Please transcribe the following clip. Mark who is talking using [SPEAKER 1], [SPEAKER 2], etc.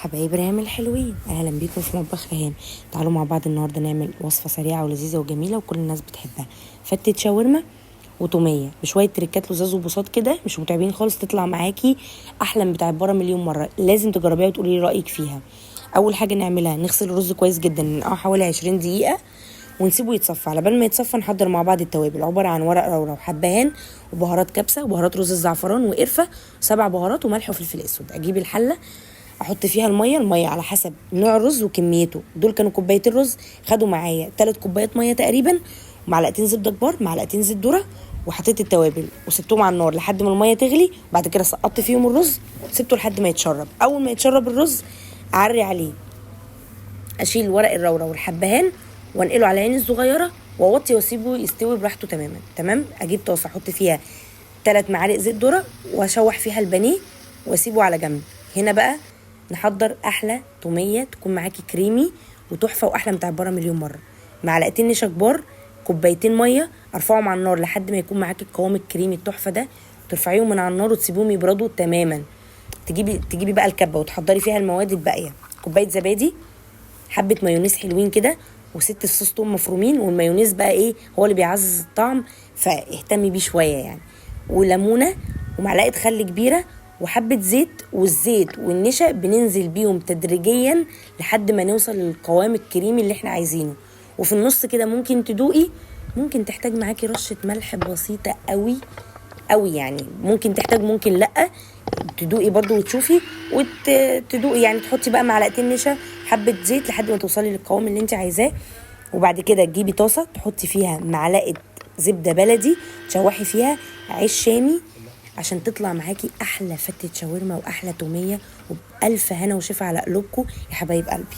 [SPEAKER 1] حبايب ريهام الحلوين، اهلا بيكم في مطبخ ريهام. تعالوا مع بعض النهارده نعمل وصفه سريعه ولذيذه وجميله وكل الناس بتحبها. فتة شاورما وتوميه بشويه تريكات لزاز وبساط كده، مش متعبين خالص، تطلع معاكي احلى من بتاع بره مليون مره. لازم تجربيها وتقولي لي رايك فيها. اول حاجه نعملها نغسل الرز كويس جدا، ننقعه حوالي 20 دقيقه ونسيبه يتصفى. على بال ما يتصفى نحضر مع بعض التوابل، عباره عن ورق لورا وحبهان وبهارات كبسه وبهارات رز الزعفران وقرفه وسبع بهارات وملح وفلفل اسود. اجيب الحله احط فيها الميه على حسب نوع الرز وكميته. دول كانوا كوبايتين رز، خدوا معايا 3 كوبايات ميه تقريبا، ومعلقتين زبده كبار، معلقتين زيت ذره، وحطيت التوابل وسبتهم على النار لحد ما الميه تغلي. بعد كده سقطت فيهم الرز وسبته لحد ما يتشرب. اول ما يتشرب الرز اعري عليه، اشيل ورق الرورة والحبهان وانقله على عين الصغيره واوطي واسيبه يستوي براحته تماما. تمام. اجيب طاسه احط فيها 3 معالق زيت ذره واشوح فيها البانيه واسيبه على جنب. هنا بقى نحضر احلى توميه تكون معاكي كريمي وتحفه واحلى من بتاع بره مليون مره. معلقتين نشا كبار، كوبايتين ميه، ارفعهم على النار لحد ما يكون معاكي القوام الكريمي التحفه ده، ترفعيهم من على النار وتسيبوهم يبردوا تماما. تجيبي بقى الكبه وتحضري فيها المواد الباقيه. كوبايه زبادي، حبه مايونيز حلوين كده، وست الصوص توم مفرومين، والمايونيز بقى ايه هو اللي بيعزز الطعم فاهتمي بيه شويه يعني، وليمونه ومعلقه خل كبيره وحبه زيت. والزيت والنشا بننزل بيهم تدريجيا لحد ما نوصل للقوام الكريمي اللي احنا عايزينه. وفي النص كده ممكن تدوقي، ممكن تحتاج معاكي رشه ملح بسيطه قوي قوي يعني، ممكن تحتاج ممكن لا، تدوقي برضو وتشوفي وتدوقي يعني. تحطي بقى معلقتين نشا، حبه زيت لحد ما توصلي للقوام اللي انت عايزاه. وبعد كده تجيبي طاسه تحطي فيها معلقه زبده بلدي، تشوحي فيها عيش شامي عشان تطلع معاكي احلى فتة شاورما واحلى توميه. وبألف هنا وشفا على قلوبكم يا حبايب قلبي.